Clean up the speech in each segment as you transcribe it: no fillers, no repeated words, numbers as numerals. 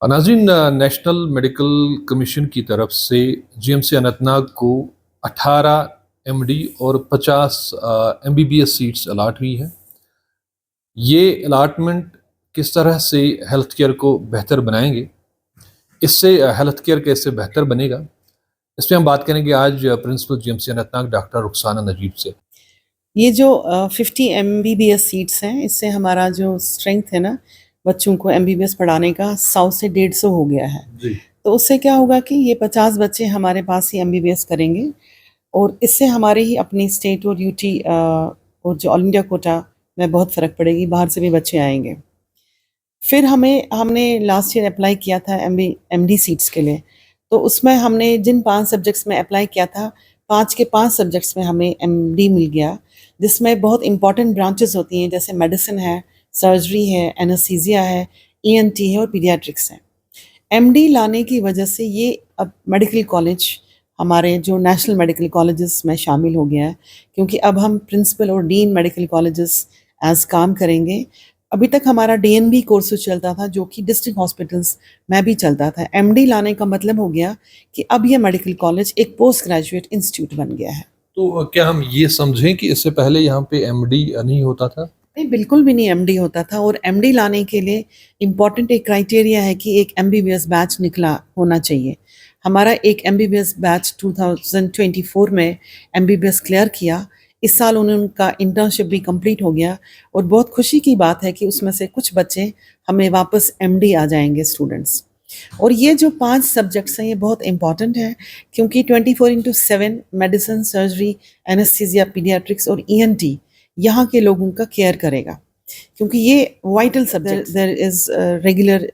नाज़रीन, national medical commission की तरफ से जीएमसी अनंतनाग को 18 एमडी और 50 एमबीबीएस सीट्स अलाट हुई है। ये अलाटमेंट किस तरह से हेल्थ केयर को बेहतर बनाएंगे, इससे हेल्थ केयर कैसे बेहतर बनेगा, इस पर हम बात करेंगे आज principal GMC Anantnag doctor Rukhsana Najeeb से। ये जो 50 एमबीबीएस सीट्स हैं, इससे हमारा जो स्ट्रेंथ है ना बच्चों को एमबीबीएस पढ़ाने का 100 से 150 हो गया है। जी। तो उससे क्या होगा कि ये 50 बच्चे हमारे पास ही एमबीबीएस करेंगे और इससे हमारे ही अपनी स्टेट और यूटी और जो ऑल इंडिया कोटा में बहुत फ़र्क पड़ेगी, बाहर से भी बच्चे आएंगे। फिर हमने लास्ट ईयर अप्लाई किया था एमडी सीट्स के लिए। तो उसमें हमने जिन 5 सब्जेक्ट्स में अप्लाई किया था, 5 के 5 सब्जेक्ट्स में हमें एमडी मिल गया, जिसमें बहुत इंपॉर्टेंट ब्रांचेस होती हैं, जैसे मेडिसिन है, सर्जरी है, एनेस्थीसिया है, ईएनटी है और पीडियाट्रिक्स है। एमडी लाने की वजह से ये अब मेडिकल कॉलेज हमारे जो नेशनल मेडिकल कॉलेजेस में शामिल हो गया है, क्योंकि अब हम प्रिंसिपल और डीन मेडिकल कॉलेजेस एज काम करेंगे। अभी तक हमारा डीएनबी कोर्स चलता था, जो कि डिस्ट्रिक्ट हॉस्पिटल्स में भी चलता था। एमडी लाने का मतलब हो गया कि अब ये मेडिकल कॉलेज एक पोस्ट ग्रेजुएट इंस्टीट्यूट बन गया है। तो क्या हम ये समझें कि इससे पहले यहाँ पे एमडी नहीं होता था? नहीं, बिल्कुल भी नहीं एमडी होता था। और एमडी लाने के लिए इम्पॉर्टेंट एक क्राइटेरिया है कि एक एमबीबीएस बैच निकला होना चाहिए। हमारा एक एमबीबीएस बैच 2024 में एमबीबीएस क्लियर किया। इस साल उनका इंटर्नशिप भी कंप्लीट हो गया और बहुत खुशी की बात है कि उसमें से कुछ बच्चे हमें वापस एमडी आ जाएंगे स्टूडेंट्स। और ये जो 5 सब्जेक्ट्स हैं, ये बहुत इंपॉर्टेंट हैं, क्योंकि 24/7 मेडिसिन, सर्जरी, एनेस्थीसिया, पीडियाट्रिक्स और ईएनटी यहाँ के लोगों का केयर करेगा, क्योंकि ये vital subject. There is regular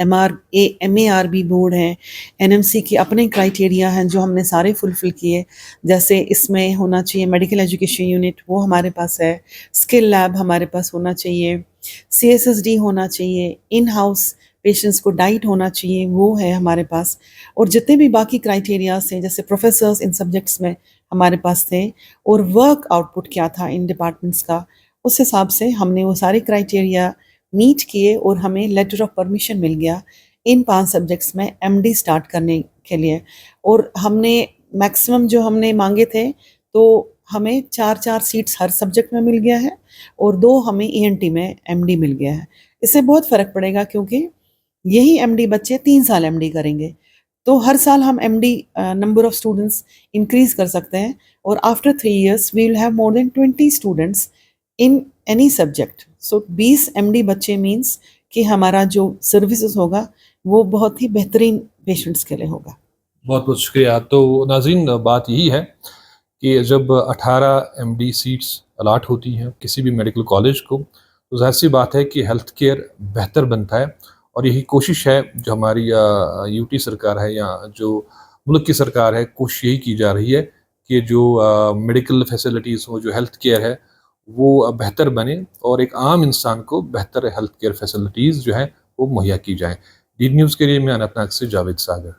MARB board है, एनएमसी के अपने क्राइटेरिया हैं जो हमने सारे फुलफिल किए। जैसे इसमें होना चाहिए मेडिकल एजुकेशन यूनिट, वो हमारे पास है। स्किल लैब हमारे पास होना चाहिए। CSSD होना चाहिए। इन हाउस पेशेंट्स को डाइट होना चाहिए, वो है हमारे पास। और जितने भी बाकी क्राइटेरियाज हैं, जैसे प्रोफेसर्स इन सब्जेक्ट्स में हमारे पास थे, और वर्क आउटपुट क्या था इन डिपार्टमेंट्स का, उस हिसाब से हमने वो सारे क्राइटेरिया मीट किए और हमें लेटर ऑफ परमिशन मिल गया इन 5 सब्जेक्ट्स में एमडी स्टार्ट करने के लिए। और हमने मैक्सिमम जो हमने मांगे थे, तो हमें 4-4 सीट्स हर सब्जेक्ट में मिल गया है और 2 हमें ईएनटी में एमडी मिल गया है। इससे बहुत फ़र्क पड़ेगा, क्योंकि यही एमडी बच्चे 3 साल एमडी करेंगे, तो हर साल हम MD number of students increase कर सकते हैं। और after 3 years we will have more than 20 students in any subject. So 20 MD बच्चे मीन्स कि हमारा जो सर्विसेज होगा वो बहुत ही बेहतरीन पेशेंट्स के लिए होगा। बहुत बहुत शुक्रिया। तो नाज़रीन, बात यही है कि जब 18 एमडी सीट्स अलाट होती हैं किसी भी मेडिकल कॉलेज को, तो ज़ाहिर सी बात है कि हेल्थ केयर बेहतर बनता है। और यही कोशिश है जो हमारी यूटी सरकार है या जो मुल्क की सरकार है, कोशिश यही की जा रही है कि जो मेडिकल फैसिलिटीज़ हो, जो हेल्थ केयर है, वो बेहतर बने और एक आम इंसान को बेहतर हेल्थ केयर फैसिलिटीज़ जो है वो मुहैया की जाएँ। डी न्यूज़ के लिए मैं अनंतनाग से जावेद सागर।